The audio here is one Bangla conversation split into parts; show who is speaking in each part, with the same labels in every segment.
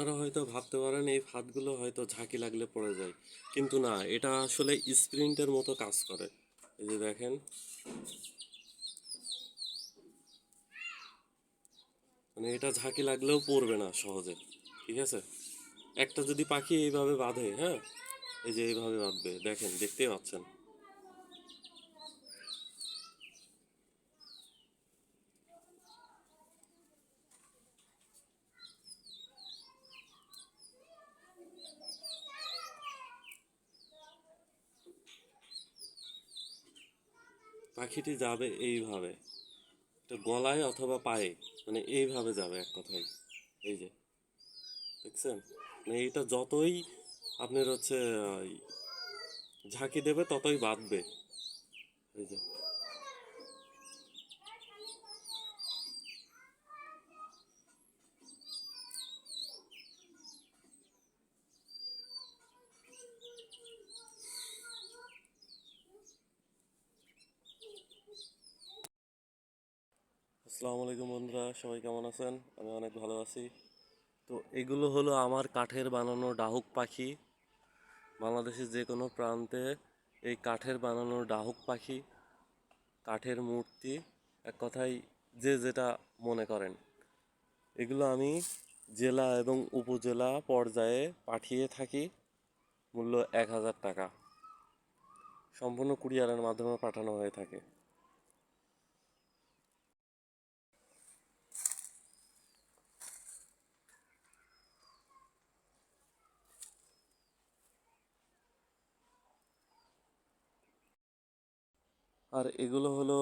Speaker 1: আপনারা হয়তো ভাবতে পারেন এই ফাঁদগুলো হয়তো ঝাঁকি লাগলে পড়ে যায়, কিন্তু না, এটা আসলে স্প্রিন্টের মতো কাজ করে। এই যে দেখেন, মানে এটা ঝাঁকি লাগলেও পড়বে না সহজে। ঠিক আছে, একটা যদি পাখি এইভাবে বাঁধে, হ্যাঁ, এই যে এইভাবে বাঁধবে, দেখেন, দেখতেই পাচ্ছেন। পাখিটি যাবে এইভাবে, এটা গলায় অথবা পায়ে, মানে এইভাবে যাবে এক কথায়। এই যে দেখছেন, মানে এইটা যতই আপনার হচ্ছে ঝাঁকি দেবে ততই বাঁধবে। এই যে, আসসালামু আলাইকুম বন্ধুরা, সবাই কেমন আছেন? আমি অনেক ভালো আছি। তো এগুলো হলো আমার কাঠের বানানো ডাহুক পাখি। বাংলাদেশের যে কোনো প্রান্তে এই কাঠের বানানো ডাহুক পাখি, কাঠের মূর্তি, এক কথায় যে যেটা মনে করেন, এগুলো আমি জেলা এবং উপজেলা পর্যায়ে পাঠিয়ে থাকি। মূল্য 1000 টাকা, সম্পূর্ণ কুরিয়ারের মাধ্যমে পাঠানো হয়ে থাকে। আর এগুলো হলো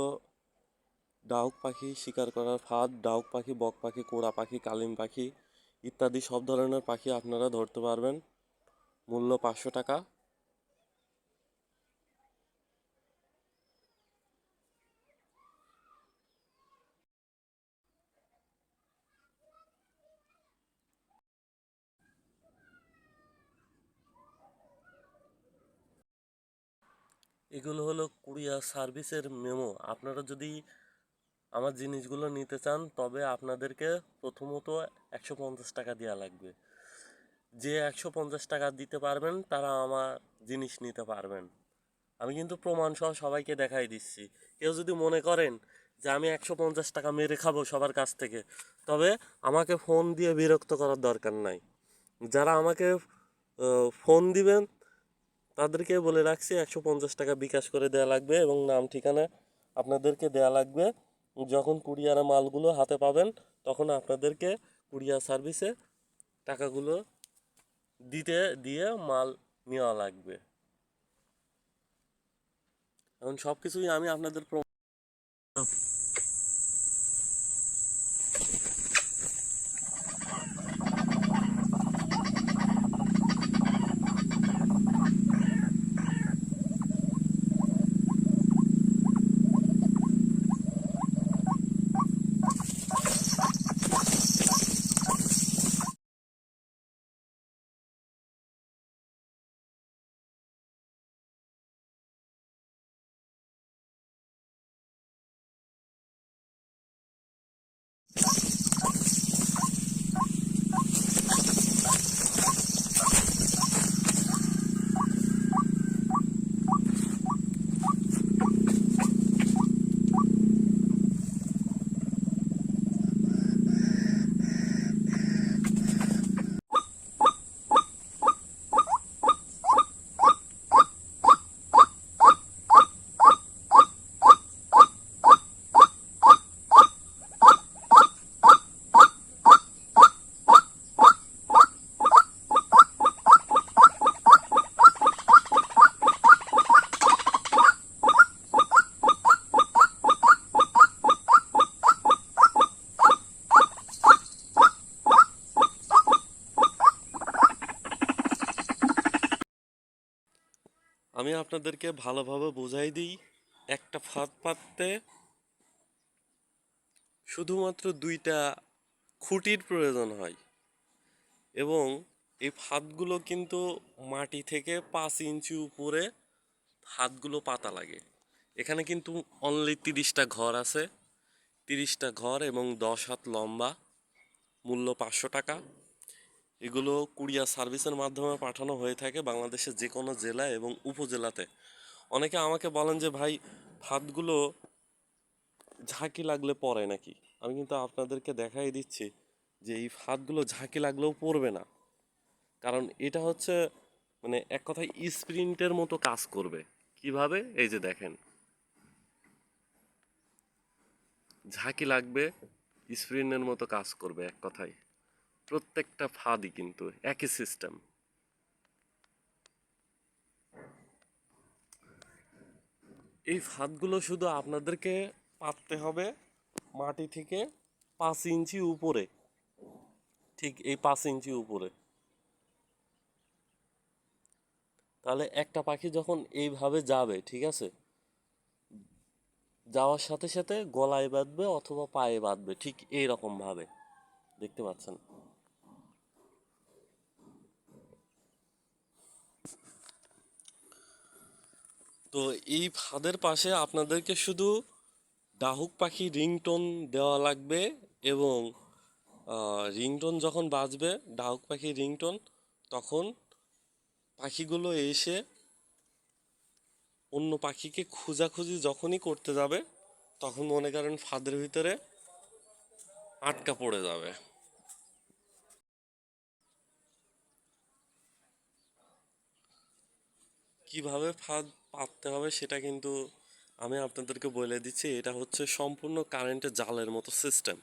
Speaker 1: ডাহুক পাখি শিকার করার ফাঁদ। ডাহুক পাখি, বক পাখি, কোরা পাখি, কালিম পাখি ইত্যাদি সব ধরনের পাখি আপনারা ধরতে পারবেন। মূল্য 500 টাকা। এগুলো হলো কুরিয়ার সার্ভিসের মেমো। আপনারা যদি আমার জিনিসগুলো নিতে চান তবে আপনাদেরকে প্রথমত 150 টাকা দেওয়া লাগবে। যে 150 টাকা দিতে পারবেন তারা আমার জিনিস নিতে পারবেন। আমি কিন্তু প্রমাণ সহ সবাইকে দেখাই দিচ্ছি। কেউ যদি মনে করেন যে আমি 150 টাকা মেরে খাবো সবার কাছ থেকে, তবে আমাকে ফোন দিয়ে বিরক্ত করার দরকার নাই। যারা আমাকে ফোন দিবেন তাদেরকে বলে রাখছি 150 টাকা বিকাশ করে দেওয়া লাগবে এবং নাম ঠিকানা আপনাদেরকে দেওয়া লাগবে। যখন কুরিয়ারে মালগুলো হাতে পাবেন তখন আপনাদেরকে কুরিয়ার সার্ভিসে টাকাগুলো দিয়ে মাল নেওয়া লাগবে। এখন সব কিছুই আমি আপনাদের আমি আপনাদেরকে ভালোভাবে বুঝাই দিই। একটা ফাঁদ পাততে শুধুমাত্র 2টা খুঁটির প্রয়োজন হয় এবং এই ফাঁদগুলো কিন্তু মাটি থেকে 5 ইঞ্চি উপরে হাতগুলো পাতা লাগে। এখানে কিন্তু অনলি 30টা ঘর আছে, 30টা ঘর এবং 10 হাত লম্বা। মূল্য 500 টাকা। এগুলো কুরিয়ার সার্ভিসের মাধ্যমে পাঠানো হয়ে থাকে বাংলাদেশের যে কোনো জেলা এবং উপজেলাতে। অনেকে আমাকে বলেন যে ভাই, ফাঁদগুলো ঝাঁকি লাগলে পড়ে নাকি? আমি কিন্তু আপনাদেরকে দেখাই দিচ্ছি যে এই ফাঁদগুলো ঝাঁকি লাগলেও পড়বে না। কারণ এটা হচ্ছে মানে এক কথায় স্প্রিন্টের মতো কাজ করবে। কিভাবে? এই যে দেখেন, ঝাঁকি লাগবে, স্প্রিন্টের মতো কাজ করবে এক কথায়। প্রত্যেকটা ফাঁদই কিন্তু একই সিস্টেম। এই ফাঁদগুলো শুধু আপনাদেরকে পাততে হবে মাটি থেকে 5 ইঞ্চি উপরে, ঠিক এই 5 ইঞ্চি উপরে। তাহলে একটা পাখি যখন এইভাবে যাবে, ঠিক আছে, যাওয়ার সাথে সাথে গলায় বাঁধবে অথবা পায়ে বাঁধবে, ঠিক এই রকম ভাবে। দেখতে পাচ্ছেন? তো এই ফাঁদের পাশে আপনাদেরকে শুধু ডাহুক পাখি রিংটোন দেওয়া লাগবে, এবং রিংটোন যখন বাজবে ডাহুক পাখির রিংটোন, তখন পাখিগুলো এসে অন্য পাখিকে খোঁজাখুঁজি যখনই করতে যাবে, তখন মনে করেন ফাঁদের ভিতরে আটকা পড়ে যাবে। কিভাবে ফাঁদ পাততে হবে সেটা কিন্তু আমি আপনাদেরকে বলে দিচ্ছি। এটা হচ্ছে সম্পূর্ণ কারেন্টের জালের মতো সিস্টেম।